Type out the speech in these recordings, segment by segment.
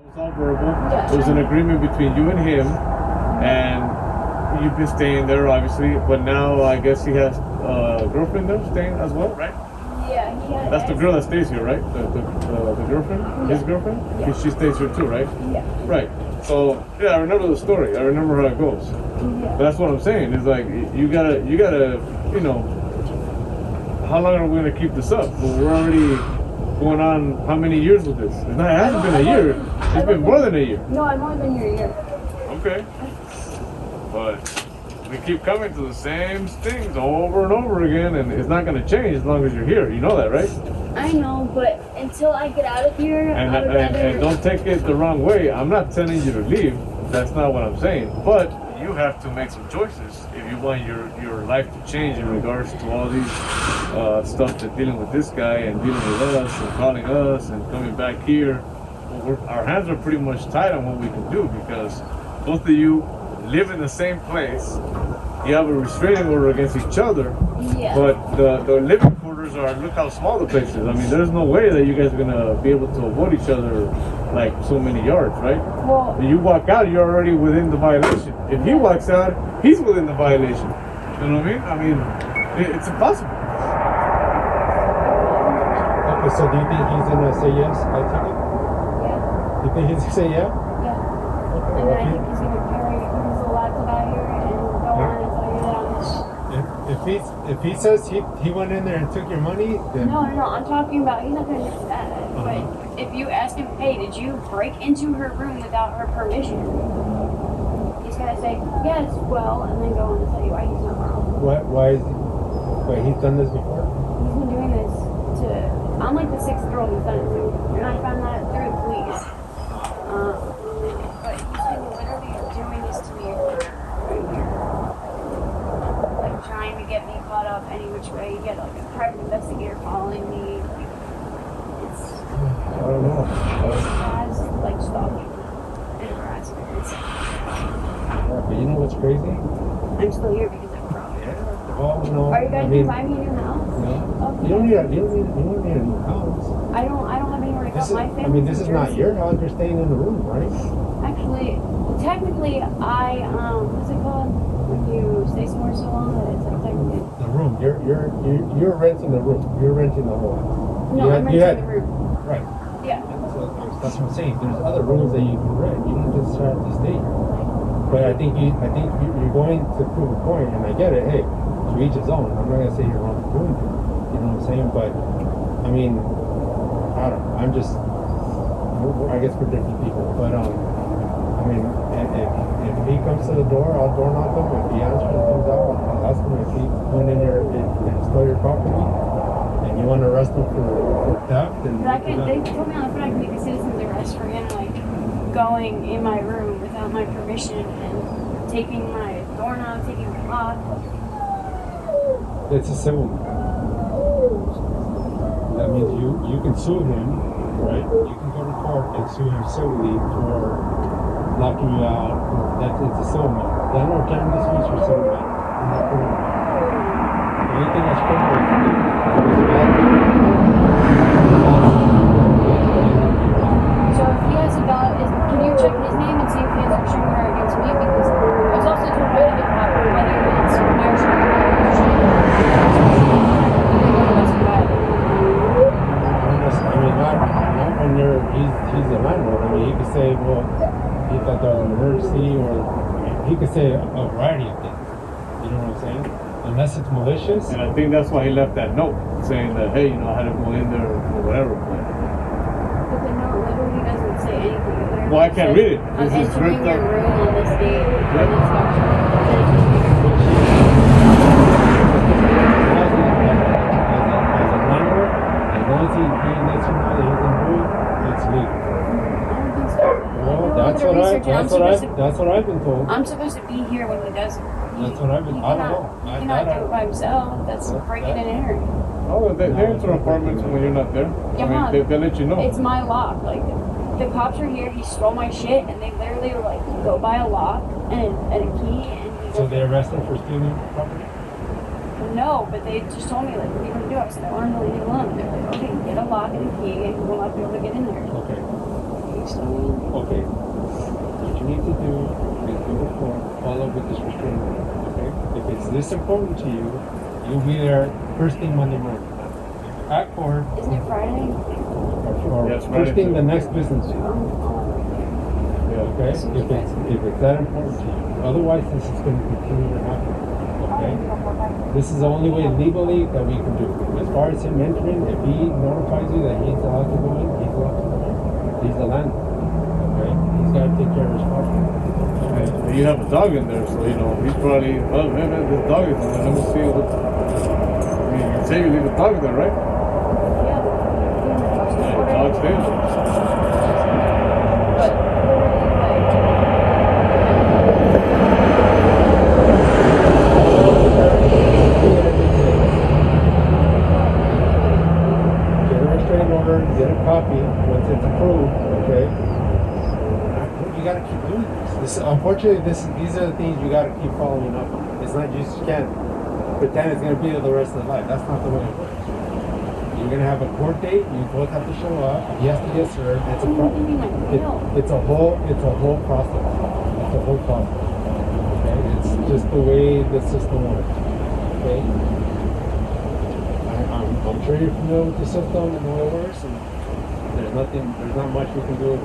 was all verbal. Yeah. It was an agreement between you and him, and you've been staying there, obviously. But now I guess he has a girlfriend there staying as well, right? Yeah, he had. That's the girl that stays here, right? The girlfriend, Yeah. his girlfriend. Yeah. She stays here too, right? Yeah. Right. So yeah, I remember the story. I remember how it goes. Yeah. But that's what I'm saying. Is like you gotta, you know, how long are we gonna keep this up? Well, we're already going on how many years with this? It hasn't been a year. It's been more than a year. No, I've only been here a year. Okay. But we keep coming to the same things over and over again, and it's not gonna change as long as you're here. You know that, right? I know, but until I get out of here, And, I would rather. and don't take it the wrong way. I'm not telling you to leave. That's not what I'm saying. But you have to make some choices if you want your life to change in regards to all these stuff that dealing with this guy and dealing with us and calling us and coming back here. Well, our hands are pretty much tied on what we can do because both of you live in the same place. You have a restraining order against each other. Yeah. But the living quarters are, look how small the place is. I mean, there's no way that you guys are gonna be able to avoid each other like so many yards, right? Well, If you walk out, you're already within the violation. If he walks out, he's within the violation. You know what I mean? I mean, it's impossible. Okay, so do you think he's gonna say yes? I take it. yeah. You think he's gonna say yeah? Yeah. Okay. And then I think he's gonna carry his little laptop out here and go on and tell you that I'm just. If he says he went in there and took your money, then No, I'm talking about he's not gonna do that. But if you ask him, hey, did you break into her room without her permission? He's gonna say yes, well, and then go on and tell you why he's not wrong. why is he? Wait, he's done this before? He's been doing this to. I'm like the sixth girl he's done it to, and I found that through the police. But he's been literally doing this to me for a year. Like trying to get me caught up any which way. You get like a private investigator following me. Like, it's I don't know. has like stalking and harassment. But you know what's crazy? I'm still here because I'm broke. Well, no. Are you guys I mean, gonna buy me a new house? no. Okay. You don't need a new house. I don't have anywhere to go. My family. I mean, this is not your house. You're staying in the room, right? Actually, technically, what's it called? When you stay somewhere so long that it's like technically. The room. You're renting the room. You're renting the whole house. No, I'm renting the room. Right. Yeah. So that's what I'm saying. There's other rooms that you can rent. You don't just have to stay here. But I think you're going to prove a point, and I get it. Hey, to each his own. I'm not gonna say you're wrong for doing it. You know what I'm saying? But I mean, I don't know. I'm just. I guess we're different people. But I mean, if he comes to the door, I'll door knock him. If he answers and comes out, I'll ask him if he went in there and stole your property. And you want to arrest him for theft? And They told me on the phone I could make a citizen's arrest for him like going in my room without my permission and taking my doorknob, taking my lock. it's a civil. That means you can sue him, right? You can go to court and sue him civilly for locking you out. It's a civil matter. There are no damages fees for civil matter. Not criminal matter. Anything that's criminal is So if he has a valid, can you check his name and see if he has a restraining order against me? Because I was also told by the cop whether it's my restraining order or I mean, not when he's the landlord. I mean, he could say, well, he thought there was an emergency, or he could say a variety of things. You know what I'm saying? Unless it's malicious. And I think that's why he left that note saying that, hey, I had to go in there or whatever. But the note literally doesn't say anything. Well, I can't read it. I'm This is entering ripped your up. room on this date. Yeah. And it's got As a landlord, as long as he lets you know that he's employed, it's legal. Well, that's what I've been told. I'm supposed to be here when he does it. That's what I've been. I don't know. He cannot do it by himself. That's breaking and entering. Oh, they enter apartments when you're not there. Yeah, I mean, they let you know. It's my lock. Like the cops are here. He stole my shit, and they literally were like, go buy a lock and a key. And So they arrested him for stealing property? no, but they just told me like, what are you gonna do? I said, I want to leave it alone. They're like, okay, get a lock and a key, and we'll not be able to get in there. Okay. You still okay? What you need to do is do the form, follow with this restraining order, okay? If it's this important to you, you'll be there first thing Monday morning. At court, Isn't it Friday? or Yes, first Friday thing too. the next business day. Yeah. Okay, if it's that important to you. Otherwise, this is going to continue to happen. Okay, this is the only way legally that we can do it. As far as him entering, if he notifies you that he's allowed to go in, he's allowed to go in. He's the landlord. Okay, he's got to take care of his property. And you have a dog in there, so you know he's probably. Oh man, this dog is in there. Let me see what. I mean, you say you leave a dog there, right? Yeah. Yeah, the dog's there. Get a restraining order, get a copy once it's approved, okay? You gotta keep doing this. Unfortunately, these are the things you gotta keep following up on. It's not just you can't pretend it's gonna be the rest of the life. That's not the way it works. You're gonna have a court date. You both have to show up. He has to get served. It's a it's a whole process. It's a whole process. Okay, it's just the way the system works. Okay. I'm sure you're familiar with the system and the way it works, and there's not much we can do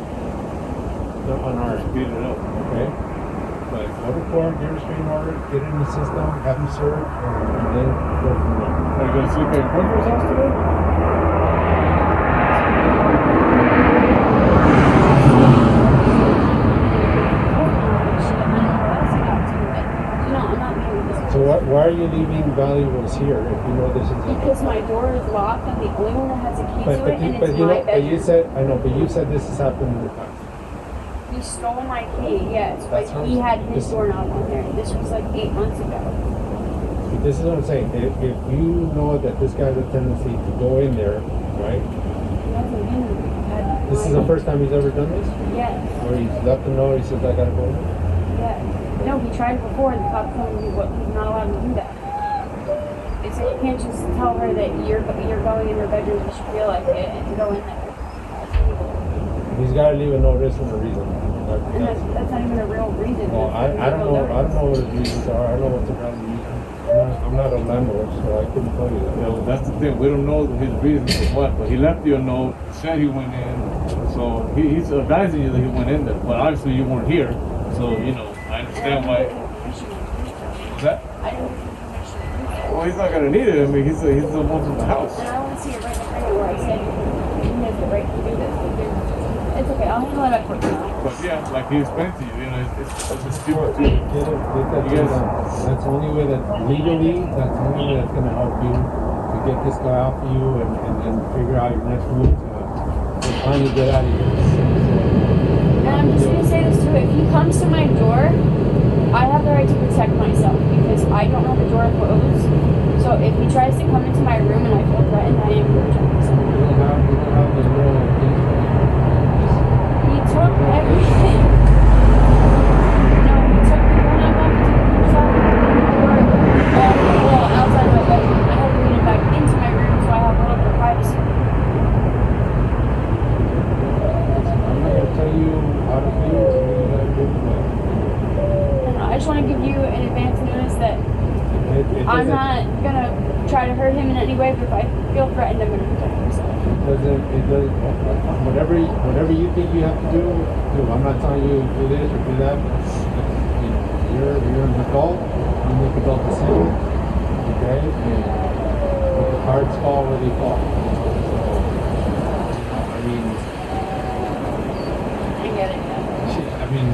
on our Speed it up. okay? But go to court, get a restraining order, get it in the system, have them served, and then go from there. Are you gonna sleep at your boyfriend's house today? So why are you leaving valuables here if you know this is Because my door is locked. I'm the only one that has a key to it, and it's you my know, but you bedroom. said I know, but you said this has happened in the past. He stole my key, yes, but That's what he I'm had saying. his doorknob on there. This was like 8 months ago. This is what I'm saying. If you know that this guy has a tendency to go in there, right? He hasn't been. This is the first time he's ever done this? Yes. Where he's left a note, he says, I gotta go in? Yeah. No, he tried before, and the cop told him he's not allowed to do that. They said you can't just tell her that you're going in her bedroom and she feel like it and go in there. That's illegal. He's gotta leave a notice and a reason. And that's not even a real reason. Well, I don't know what his reasons are. I don't know what the valid reason. I'm not a landlord, so I couldn't tell you that. You know, that's the thing. We don't know his reasons for what, but he left you a note, said he went in, so he's advising you that he went in there. But obviously you weren't here, so you know I understand why. What's that? I didn't give him permission. Well, he's not gonna need it. I mean, he's the one from the house. And I want to see it right in front of where I said he has the right to do this. It's okay. I'll handle it at court now. But yeah, like he explained to you, you know, it's a Sure, stupid get thing. that You guys- done. That's the only way that legally, that's the only way that's gonna help you to get this guy off of you and figure out your next move to finally get out of here. And I'm just going to say this too. If he comes to my door, I have the right to protect myself because I don't have the door closed. So if he tries to come into my room and I feel threatened, I am going to protect myself. You don't have the moral thing. He took everything. No, he took me when I left. He shot me through the door all the wall outside my bedroom. I had to lead him back into my room so I have a little bit of privacy. I'm not gonna tell you how to feel or what you gotta do, but And I just want to give you an advance notice that it I'm doesn't- not gonna try to hurt him in any way, but if I feel threatened, I'm gonna protect myself. it doesn't, whatever you think you have to do. I'm not telling you to do this or do that, but you know, you're an adult, you make adult decisions, okay? And let the cards fall where they fall. I mean, I get it. Yeah. I mean,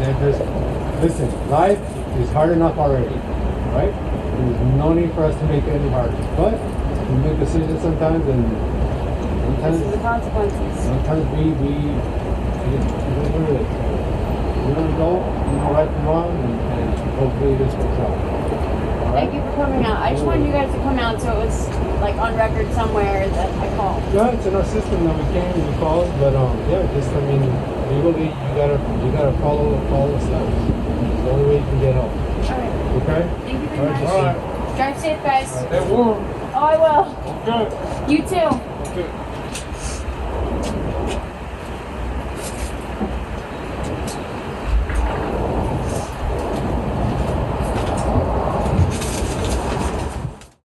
listen, life is hard enough already, right? There's no need for us to make it any harder. But we make decisions sometimes, and This is the consequences. sometimes we you're an adult, you know right from wrong, and hopefully this works out. All right? Thank you for coming out. I just wanted you guys to come out so it was like on record somewhere that I called. Yeah, it's in our system that we came, we called, but yeah, just I mean, legally you gotta follow the steps. It's the only way you can get help. Alright. Okay? Thank you All very right, much. just- Drive safe, guys. Stay warm. Oh, I will. Okay. You too. Okay.